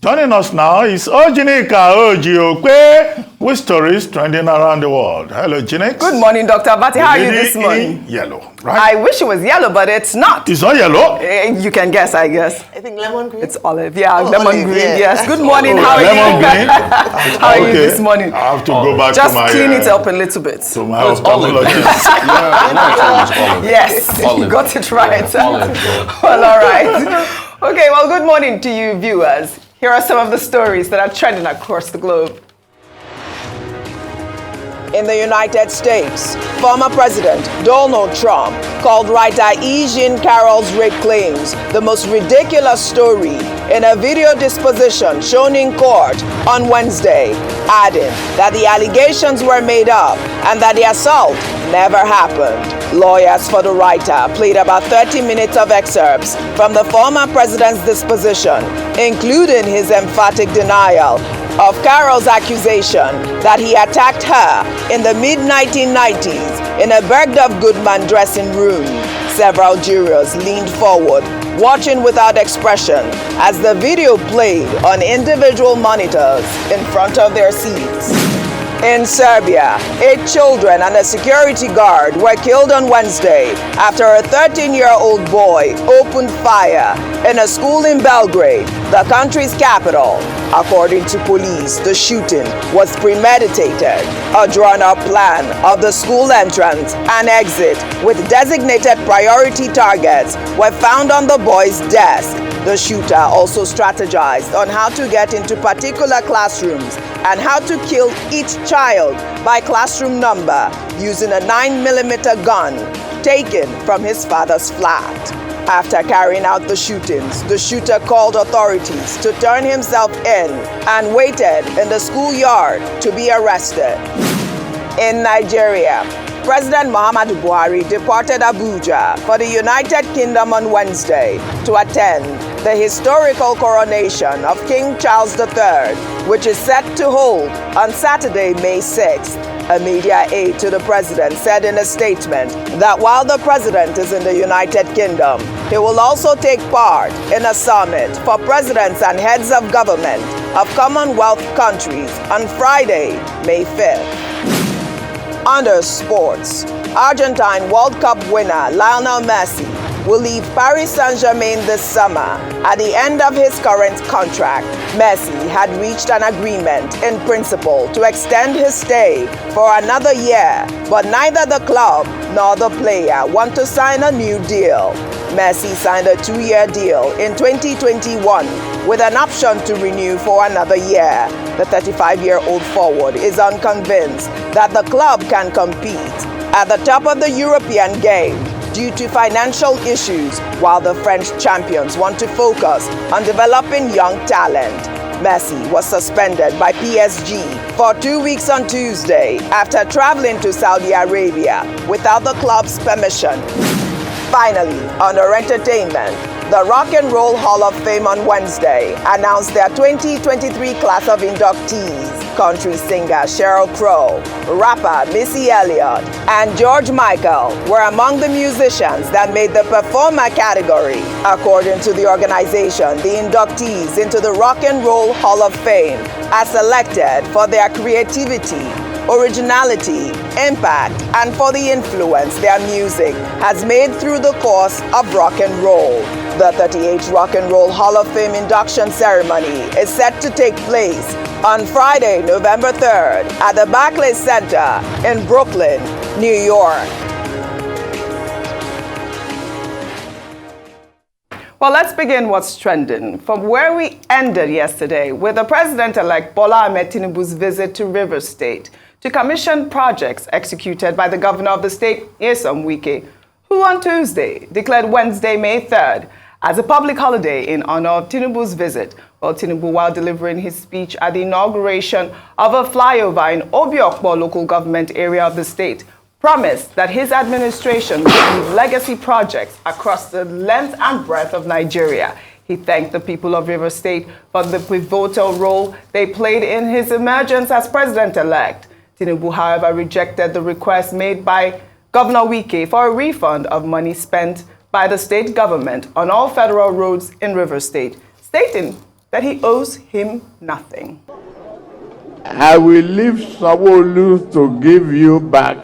Joining us now is OjyOkpe with stories trending around the world. Hello, Jinex. Good morning, Dr. Abati. How are you this morning? Yellow, right? I wish it was yellow, but it's not. It's not yellow? You can guess, I guess. I think lemon green. It's olive. Yeah, lemon green, green. yes. Good morning. How are lemon you? Green? How are you this morning? I have to go back Just to my... clean it up a little bit. To my ophthalmologist. Yes, you got it right. Well, all right. Okay, well, good morning to you, viewers. Here are some of the stories that are trending across the globe. In the United States, former President Donald Trump called writer E. Jean Carroll's rape claims the most ridiculous story in a video disposition shown in court on Wednesday, adding that the allegations were made up and that the assault never happened. Lawyers for the writer played about 30 minutes of excerpts from the former president's disposition, including his emphatic denial of Carroll's accusation that he attacked her in the mid-1990s in a Bergdorf Goodman dressing room. Several jurors leaned forward, watching without expression as the video played on individual monitors in front of their seats. In Serbia, 8 children and a security guard were killed on Wednesday after a 13-year-old boy opened fire in a school in Belgrade, the country's capital. According to police, the shooting was premeditated. A drawn-up plan of the school entrance and exit with designated priority targets were found on the boy's desk. The shooter also strategized on how to get into particular classrooms and how to kill each child by classroom number using a 9mm gun taken from his father's flat. After carrying out the shootings, the shooter called authorities to turn himself in and waited in the schoolyard to be arrested. In Nigeria, President Muhammadu Buhari departed Abuja for the United Kingdom on Wednesday to attend the historical coronation of King Charles III, which is set to hold on Saturday, May 6th. A media aide to the president said in a statement that while the president is in the United Kingdom, he will also take part in a summit for presidents and heads of government of Commonwealth countries on Friday, May 5th. Under sports, Argentine World Cup winner Lionel Messi will leave Paris Saint-Germain this summer. At the end of his current contract, Messi had reached an agreement in principle to extend his stay for another year, but neither the club nor the player want to sign a new deal. Messi signed a 2-year deal in 2021 with an option to renew for another year. The 35-year-old forward is unconvinced that the club can compete at the top of the European game due to financial issues, while the French champions want to focus on developing young talent. Messi was suspended by PSG for 2 weeks on Tuesday after traveling to Saudi Arabia without the club's permission. Finally, under entertainment, the Rock and Roll Hall of Fame on Wednesday announced their 2023 class of inductees. Country singer Sheryl Crow, rapper Missy Elliott, and George Michael were among the musicians that made the performer category. According to the organization, the inductees into the Rock and Roll Hall of Fame are selected for their creativity, originality, impact, and for the influence their music has made through the course of rock and roll. The 38th Rock and Roll Hall of Fame induction ceremony is set to take place on Friday, November 3rd at the Barclays Center in Brooklyn, New York. Well, let's begin what's trending from where we ended yesterday with the President-elect Bola Ahmed Tinubu's visit to Rivers State to commission projects executed by the governor of the state, Wike, who on Tuesday declared Wednesday, May 3rd, as a public holiday in honor of Tinubu's visit. Well, Tinubu, while delivering his speech at the inauguration of a flyover in OjyOkpe local government area of the state, promised that his administration would leave legacy projects across the length and breadth of Nigeria. He thanked the people of Rivers State for the pivotal role they played in his emergence as president-elect. Tinubu, however, rejected the request made by Governor Wike for a refund of money spent by the state government on all federal roads in Rivers State, stating that he owes him nothing. I will leave Sanwo-Olu to give you back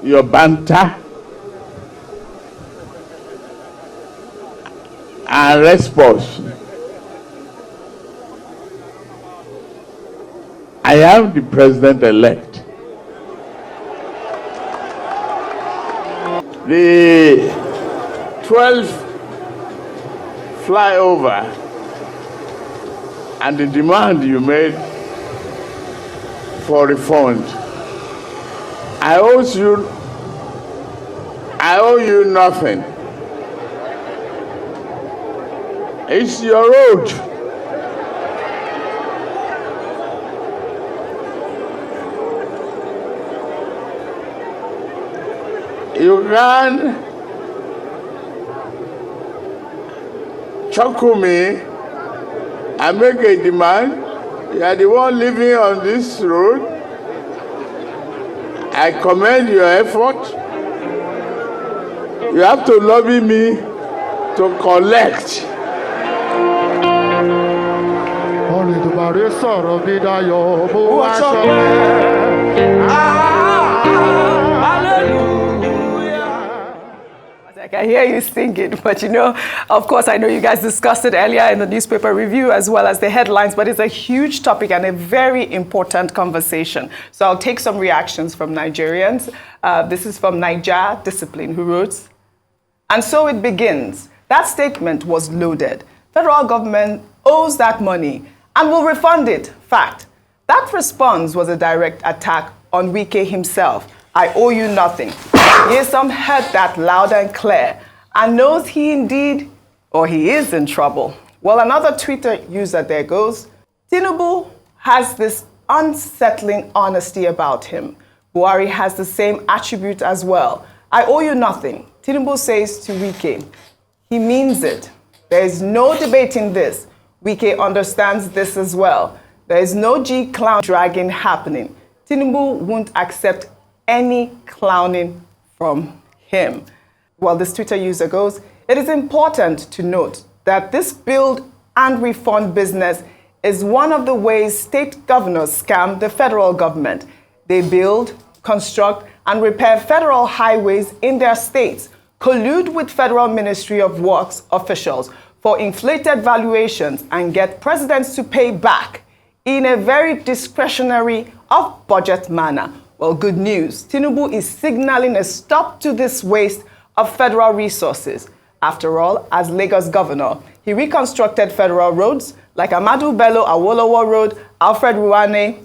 your banter and response. I am the president-elect. The 12th flyover and the demand you made for refund, I owe you nothing. It's your road. You can chuckle me and make a demand. You are the one living on this road. I commend your effort. You have to lobby me to collect. I can hear you singing, but of course, I know you guys discussed it earlier in the newspaper review as well as the headlines, but it's a huge topic and a very important conversation. So I'll take some reactions from Nigerians. This is from Niger Discipline, who wrote, "And so it begins. That statement was loaded. Federal government owes that money and will refund it. Fact. That response was a direct attack on Wike himself. I owe you nothing. Nyesom heard that loud and clear and knows he indeed, or he is in trouble." Well, another Twitter user there goes, "Tinubu has this unsettling honesty about him. Buhari has the same attribute as well. I owe you nothing." Tinubu says to Wike, he means it. There is no debating this. Wike understands this as well. There is no G-clown dragging happening. Tinubu won't accept any clowning from him. Well, this Twitter user goes, "It is important to note that this build and refund business is one of the ways state governors scam the federal government. They build, construct, and repair federal highways in their states, collude with Federal Ministry of Works officials for inflated valuations, and get presidents to pay back in a very discretionary, off-budget manner." Well, good news. Tinubu is signaling a stop to this waste of federal resources. After all, as Lagos governor, he reconstructed federal roads like Ahmadu Bello Awolowo Road, Alfred Ruwane,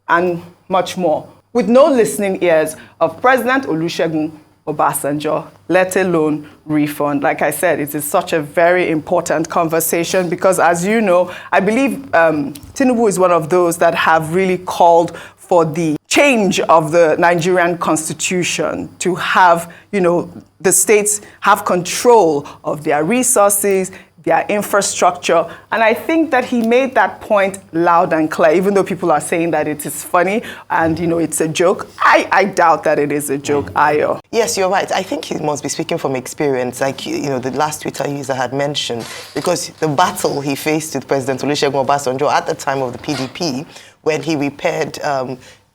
and much more, with no listening ears of President Olusegun Obasanjo, let alone refund. Like I said, it is such a very important conversation because, as you know, I believe Tinubu is one of those that have really called for the change of the Nigerian constitution to have, the states have control of their resources, their infrastructure. And I think that he made that point loud and clear, even though people are saying that it is funny and, it's a joke. I doubt that it is a joke, Ayo. Yes, you're right. I think he must be speaking from experience, like, the last Twitter user had mentioned, because the battle he faced with President Olusegun Obasanjo at the time of the PDP, when he repaired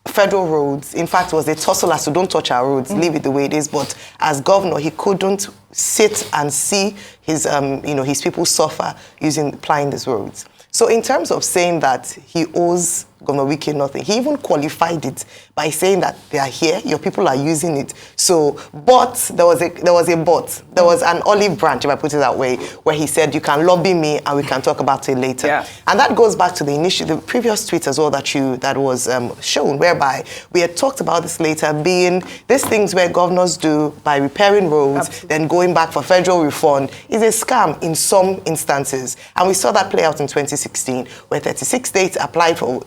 federal roads, in fact, was a tussle as to don't touch our roads, leave it the way it is. But as governor, he couldn't sit and see his, his people suffer applying these roads. So in terms of saying that he owes Governor Wike nothing, he even qualified it by saying that they are here, your people are using it. So, but there was an olive branch, if I put it that way, where he said, you can lobby me and we can talk about it later. Yeah. And that goes back to the previous tweet as well that was shown, whereby we had talked about this later, being these things where governors do by repairing roads, Absolutely. Then going back for federal refund is a scam in some instances. And we saw that play out in 2016, where 36 states applied for,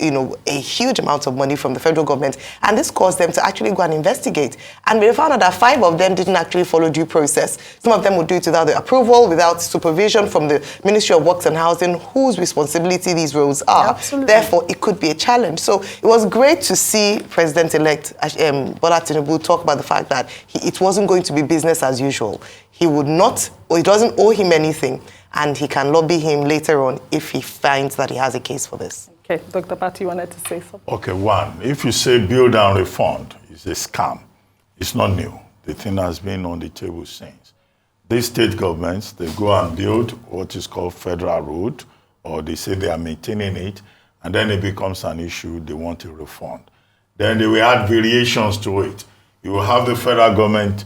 a huge amount of money from the federal government, and this caused them to actually go and investigate. And we found out that 5 of them didn't actually follow due process. Some of them would do it without the approval, without supervision from the Ministry of Works and Housing, whose responsibility these roads are. Absolutely. Therefore, it could be a challenge. So it was great to see President-elect Bola Tinubu talk about the fact that it wasn't going to be business as usual. He would not, or it doesn't owe him anything, and he can lobby him later on if he finds that he has a case for this. Okay, Dr. Patti, you wanted to say something? Okay, one, if you say build and refund, it's a scam. It's not new. The thing has been on the table since. These state governments, they go and build what is called federal road, or they say they are maintaining it, and then it becomes an issue, they want a refund. Then they will add variations to it. You will have the federal government,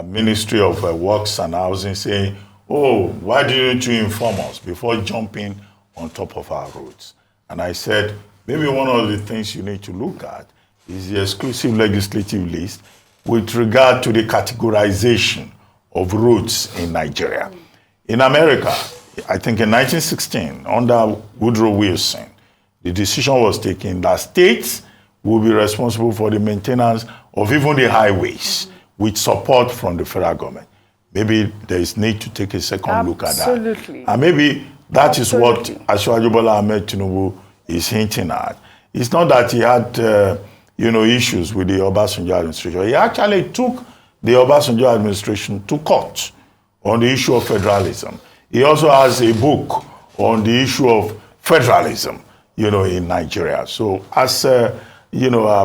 Ministry of Works and Housing saying, oh, why didn't you inform us before jumping on top of our roads? And I said, maybe one of the things you need to look at is the exclusive legislative list with regard to the categorization of roads in Nigeria. In America, I think in 1916, under Woodrow Wilson, the decision was taken that states will be responsible for the maintenance of even the highways with support from the federal government. Maybe there is need to take a second look at that. Absolutely. And maybe that is what Asiwaju Bola Ahmed Tinubu is hinting at. It's not that he had issues with the Obasanjo administration. He actually took the Obasanjo administration to court on the issue of federalism. He also has a book on the issue of federalism, in Nigeria. So as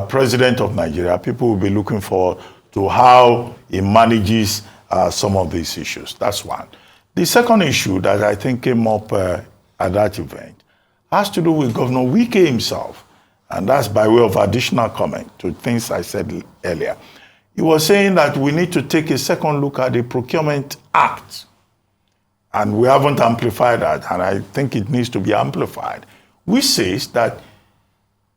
president of Nigeria, people will be looking forward to how he manages some of these issues. That's one. The second issue that I think came up at that event has to do with Governor Wike himself. And that's by way of additional comment to things I said earlier. He was saying that we need to take a second look at the Procurement Act. And we haven't amplified that, and I think it needs to be amplified. Which says that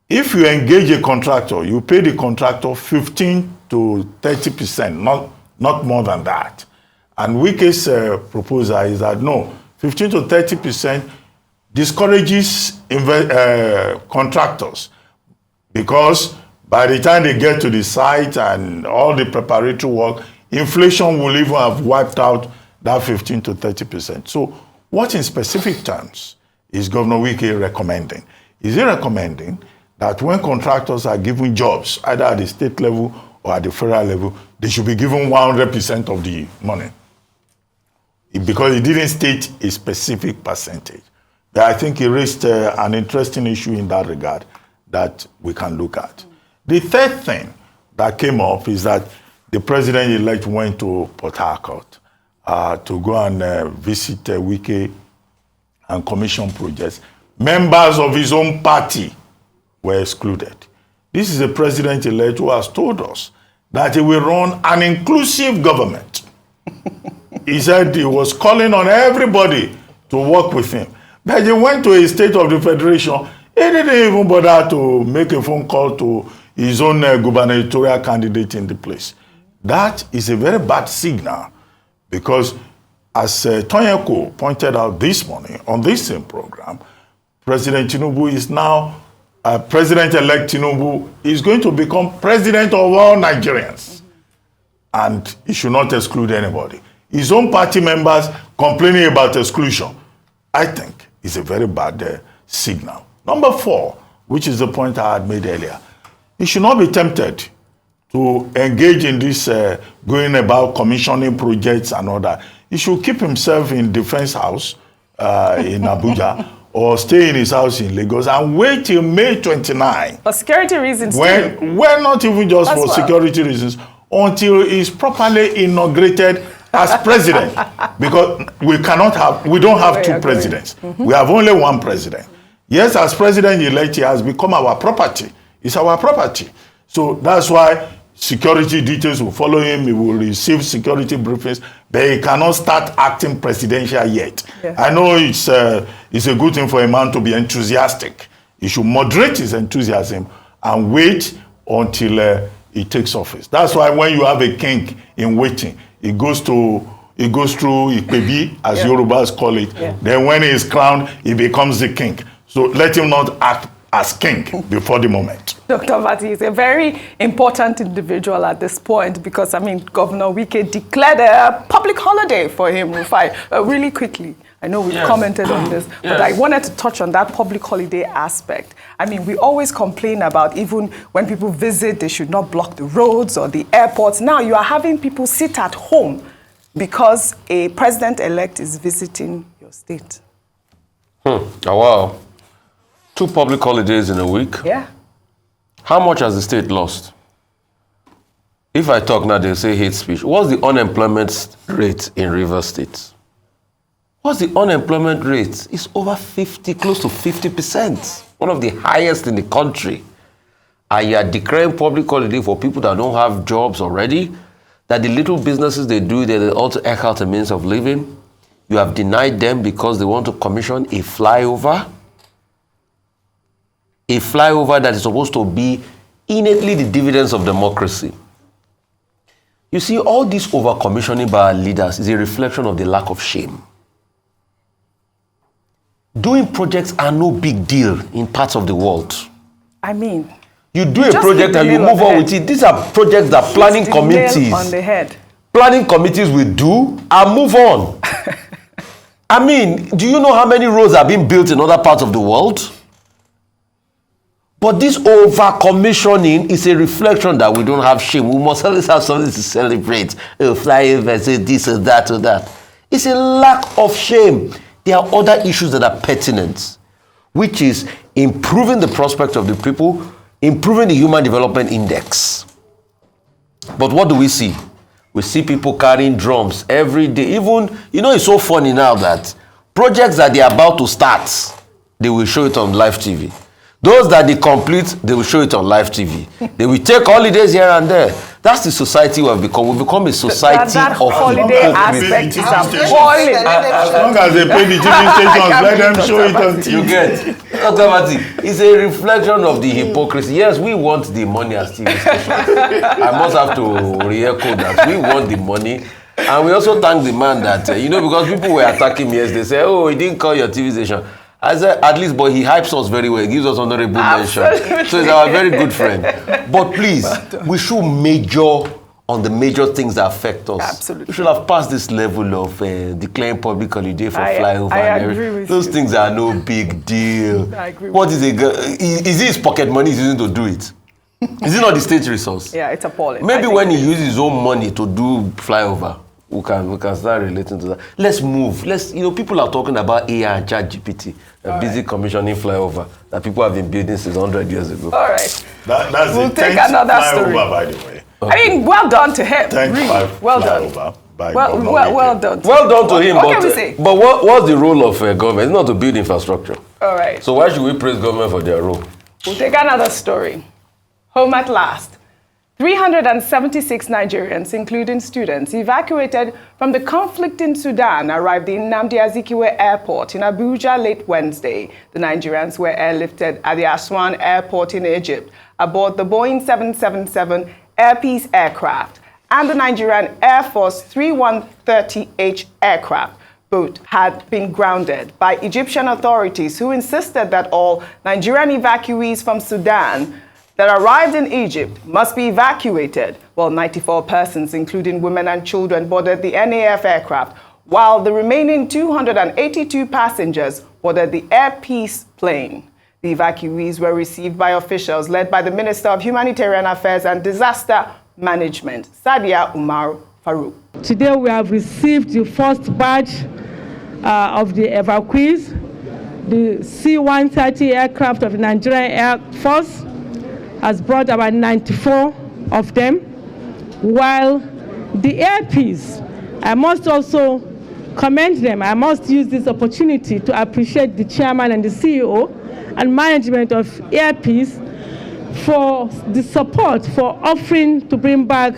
if you engage a contractor, you pay the contractor 15 to 30%, not more than that. And Wike's proposal is that no, 15 to 30% discourages contractors, because by the time they get to the site and all the preparatory work, inflation will even have wiped out that 15 to 30%. So what in specific terms is Governor Wike recommending? Is he recommending that when contractors are given jobs, either at the state level or at the federal level, they should be given 100% of the money? Because he didn't state a specific percentage. But I think he raised an interesting issue in that regard that we can look at. The third thing that came up is that the president-elect went to Port Harcourt to go and visit Wike and commission projects. Members of his own party were excluded. This is a president-elect who has told us that he will run an inclusive government. He said he was calling on everybody to work with him. But he went to a state of the federation. He didn't even bother to make a phone call to his own gubernatorial candidate in the place. That is a very bad signal, because as Tonyeko pointed out this morning on this same program, President Tinubu is now, President-elect Tinubu is going to become president of all Nigerians. And he should not exclude anybody. His own party members complaining about exclusion, I think, is a very bad signal. Number 4, which is the point I had made earlier, he should not be tempted to engage in this going about commissioning projects and all that. He should keep himself in Defense House in Abuja or stay in his house in Lagos and wait till May 29. For security reasons, well, not even just for security reasons, until he's properly inaugurated as president. Because we don't have two presidents. We have only one president. Yes, as president-elect, he has become our property. It's our property. So that's why security details will follow him. He will receive security briefings, but he cannot start acting presidential yet. Yeah. I know it's a good thing for a man to be enthusiastic. He should moderate his enthusiasm and wait until he takes office. That's why when you have a king in waiting, it goes through Ikpebi, as Yorubas call it. Yeah. Then when he is crowned, he becomes the king. So let him not act as king before the moment. Dr. Vati is a very important individual at this point because, I mean, Governor Wike declared a public holiday for him, Rufai. Really quickly, I know we've commented on this, but I wanted to touch on that public holiday aspect. I mean, we always complain about even when people visit, they should not block the roads or the airports. Now you are having people sit at home because a president-elect is visiting your state. Oh, wow. 2 public holidays in a week? Yeah. How much has the state lost? If I talk now, they'll say hate speech. What's the unemployment rate in Rivers State? What's the unemployment rate? It's over 50, close to 50%. One of the highest in the country. And you are declaring public holiday for people that don't have jobs already, that the little businesses they do, they also eke out a means of living. You have denied them because they want to commission a flyover. A flyover that is supposed to be innately the dividends of democracy. You see, all this over-commissioning by our leaders is a reflection of the lack of shame. Doing projects are no big deal in parts of the world. I mean, you do a project and you move on with it. These are projects that planning committees, on the head. Planning committees will do and move on. I mean, do you know how many roads are being built in other parts of the world? But this over-commissioning is a reflection that we don't have shame. We must always have something to celebrate. Fly over, say this or that or that. It's a lack of shame. There are other issues that are pertinent, which is improving the prospect of the people, improving the Human Development Index. But what do we see? We see people carrying drums every day. Even, you know, it's so funny now that projects that they're about to start, they will show it on live TV. Those that they complete, they will show it on live TV. They will take holidays here and there. That's the society we have become. We've become a society that of holiday aspect is appalling. As long as they pay the TV stations, let them show it on TV. You get? Dr. Mati, it's a reflection of the hypocrisy. Yes, we want the money as TV stations. I must have to re-echo that. We want the money. And we also thank the man that, you know, because people were attacking me yesterday. They say, oh, he didn't call your TV station. I said, at least, but he hypes us very well. He gives us honorable mention. So he's our very good friend. But please, we should major on the major things that affect us. Absolutely. We should have passed this level of declaring public holiday for flyover. I agree with Those you. things are no big deal. I agree What with is it his pocket money he's using to do it? Is it not the state resource? Yeah, it's appalling. Maybe when he uses his own money to do flyover, we can start relating to that. Let's move. People are talking about AI and ChatGPT, busy commissioning flyover that people have been building since 100 years ago. All right. That's We'll the take 10th another flyover, story. by the way. I mean, well done to him. 10th Really. Well done. flyover by Well done. Well done to him, What can we say? but what's the role of government? It's not to build infrastructure. All right. So why should we praise government for their role? We'll take another story. Home at last. 376 Nigerians, including students, evacuated from the conflict in Sudan arrived in Nnamdi Azikiwe Airport in Abuja late Wednesday. The Nigerians were airlifted at the Aswan Airport in Egypt aboard the Boeing 777 Air Peace aircraft and the Nigerian Air Force 3130H aircraft. Both had been grounded by Egyptian authorities who insisted that all Nigerian evacuees from Sudan that arrived in Egypt must be evacuated, while 94 persons, including women and children, boarded the NAF aircraft, while the remaining 282 passengers boarded the Air Peace plane. The evacuees were received by officials led by the Minister of Humanitarian Affairs and Disaster Management, Sadia Umar Farouk. Today we have received the first batch of the evacuees, the C-130 aircraft of the Nigerian Air Force has brought about 94 of them, while the Air Peace, I must also commend them. I must use this opportunity to appreciate the chairman and the CEO and management of Air Peace for the support for offering to bring back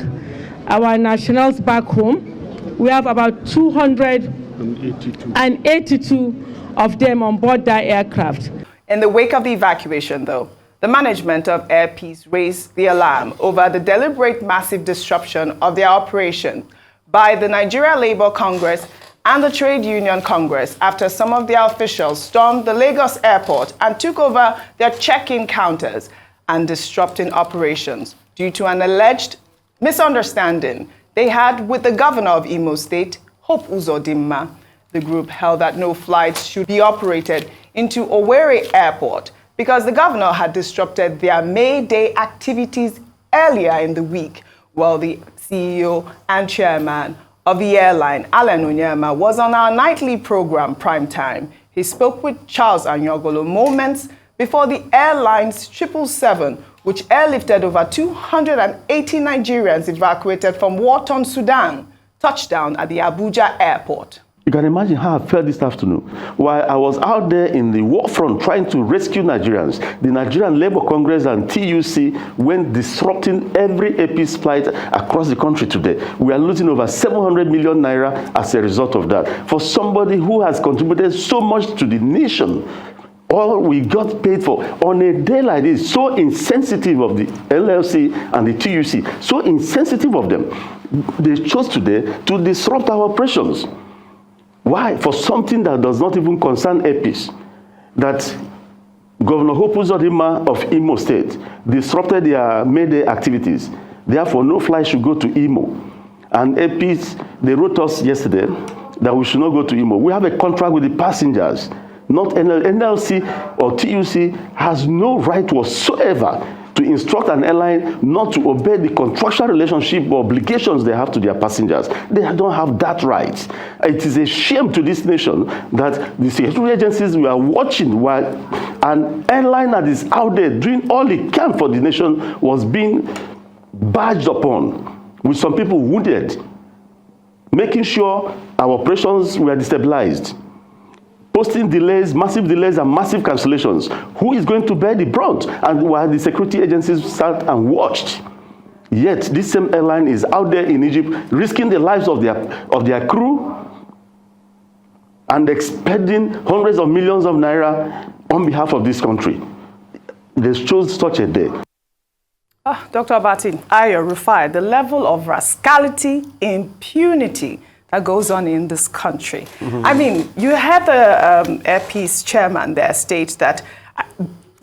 our nationals back home. We have about 282 of them on board that aircraft. In the wake of the evacuation, though, the management of Air Peace raised the alarm over the deliberate massive disruption of their operation by the Nigeria Labour Congress and the Trade Union Congress after some of their officials stormed the Lagos airport and took over their check-in counters and disrupting operations due to an alleged misunderstanding they had with the governor of Imo State, Hope Uzodimma. The group held that no flights should be operated into Owerri Airport because the governor had disrupted their May Day activities earlier in the week, while the CEO and chairman of the airline, Alan Onyema, was on our nightly program, Prime Time. He spoke with Charles Anyogolo moments before the airline's 777, which airlifted over 280 Nigerians evacuated from war-torn Sudan, touched down at the Abuja airport. You can imagine how I felt this afternoon. While I was out there in the war front trying to rescue Nigerians, the Nigerian Labour Congress and TUC went disrupting every AP's flight across the country today. We are losing over 700 million naira as a result of that. For somebody who has contributed so much to the nation, all we got paid for on a day like this, so insensitive of the LLC and the TUC, so insensitive of them, they chose today to disrupt our operations. Why? For something that does not even concern APs. That Governor Hope Uzodimma of Imo State disrupted their May Day activities. Therefore, no flight should go to Imo. And APs, they wrote us yesterday that we should not go to Imo. We have a contract with the passengers. Not NLC or TUC has no right whatsoever to instruct an airline not to obey the contractual relationship or obligations they have to their passengers. They don't have that right. It is a shame to this nation that the security agencies were watching while an airline that is out there doing all it can for the nation was being barged upon with some people wounded, making sure our operations were destabilized, posting delays, massive delays and massive cancellations. Who is going to bear the brunt? And while the security agencies sat and watched, yet this same airline is out there in Egypt risking the lives of their crew and expending hundreds of millions of naira on behalf of this country. They chose such a day. Dr. Abatin, Ayo Rufai, the level of rascality, impunity that goes on in this country. Mm-hmm. I mean, you had the Air Peace chairman there state that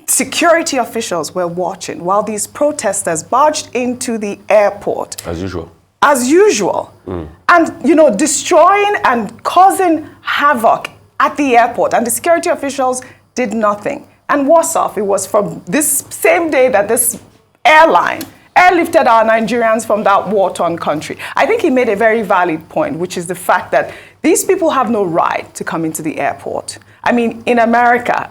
security officials were watching while these protesters barged into the airport. As usual. As usual. Mm. And, you know, destroying and causing havoc at the airport. And the security officials did nothing. And worse off, it was from this same day that this airline airlifted our Nigerians from that war-torn country. I think he made a very valid point, which is the fact that these people have no right to come into the airport. I mean, in America,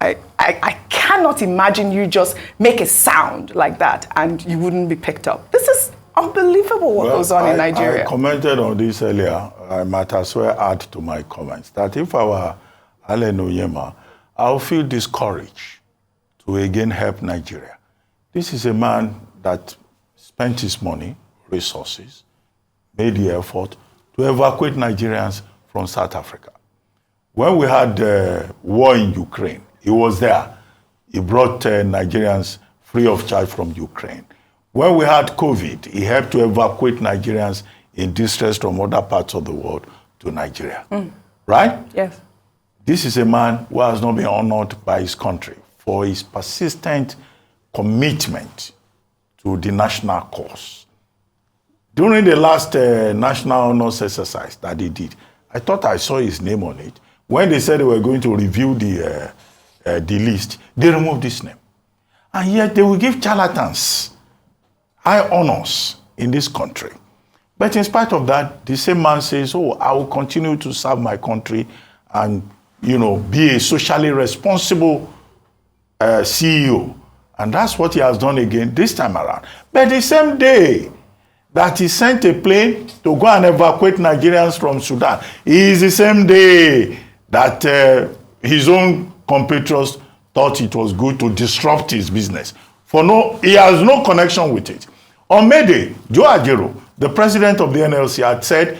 I cannot imagine you just make a sound like that and you wouldn't be picked up. This is unbelievable what goes on in Nigeria. I commented on this earlier. I might as well add to my comments that if I were Alan Onyema, I'll feel discouraged to again help Nigeria. This is a man that spent his money, resources, made the effort to evacuate Nigerians from South Africa. When we had war in Ukraine, he was there. He brought Nigerians free of charge from Ukraine. When we had COVID, he helped to evacuate Nigerians in distress from other parts of the world to Nigeria. Mm. Right? Yes. This is a man who has not been honored by his country for his persistent commitment to the national cause. During the last national honors exercise that they did, I thought I saw his name on it. When they said they were going to review the list, they removed his name. And yet they will give charlatans high honors in this country. But in spite of that, the same man says, oh, I will continue to serve my country and, you know, be a socially responsible CEO. And that's what he has done again this time around. But the same day that he sent a plane to go and evacuate Nigerians from Sudan, it is the same day that his own compatriots thought it was good to disrupt his business. He has no connection with it. On May Day, Joe Ajero, the president of the NLC, had said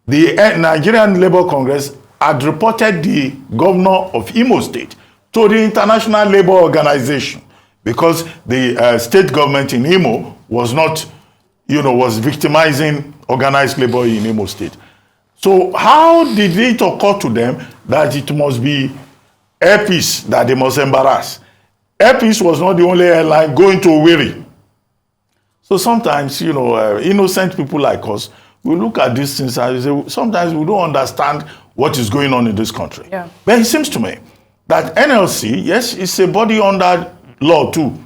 the Nigerian Labour Congress had reported the governor of Imo State to the International Labour Organization, because the state government in Imo was not, was victimizing organized labor in Imo State. So how did it occur to them that it must be Air Peace that they must embarrass? Air Peace was not the only airline going to Owerri. So sometimes, you know, innocent people like us, we look at these things and say, sometimes we don't understand what is going on in this country. Yeah. But it seems to me that NLC, yes, it's a body under law too.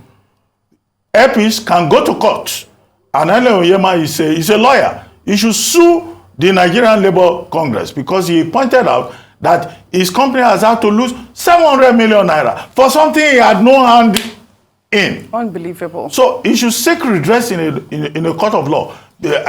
Air Peace can go to court. And Ellen Oyema is a lawyer. He should sue the Nigerian Labour Congress because he pointed out that his company has had to lose 700 million naira for something he had no hand in. Unbelievable. So he should seek redress in a court of law. The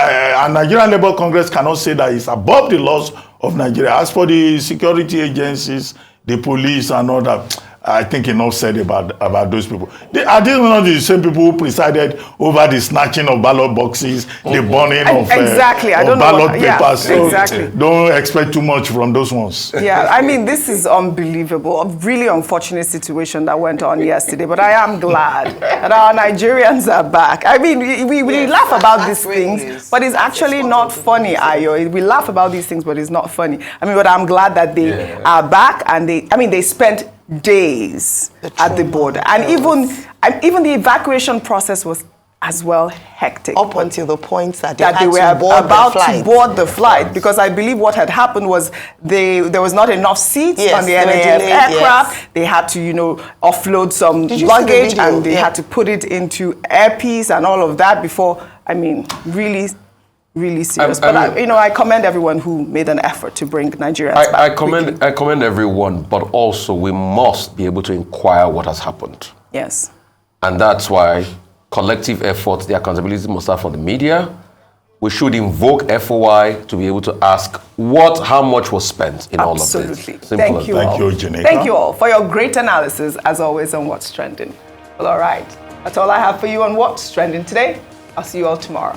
Nigerian Labour Congress cannot say that it's above the laws of Nigeria. As for the security agencies, the police and all that, I think enough said about those people. Are these not the same people who presided over the snatching of ballot boxes, the burning of ballot papers? So exactly. Don't expect too much from those ones. Yeah, I mean, this is unbelievable. A really unfortunate situation that went on yesterday, but I am glad that our Nigerians are back. I mean, we laugh about these things, but it's actually not funny, Ayo. We laugh about these things, but it's not funny. I mean, but I'm glad that they are back, and they spent days at the border, and even the evacuation process was as well hectic up until the point that they were about to board the flight, because I believe what had happened was there was not enough seats on the NAF aircraft. Yes. They had to, you know, offload some luggage, and they had to put it into Air Peace and all of that before. I mean, really serious. But I commend everyone who made an effort to bring Nigerians back. I commend everyone, but also we must be able to inquire what has happened. Yes. And that's why collective efforts, the accountability must start from the media. We should invoke FOI to be able to ask how much was spent in all of this. Absolutely. Thank you all. Thank you all for your great analysis, as always, on What's Trending. Well, all right. That's all I have for you on What's Trending today. I'll see you all tomorrow.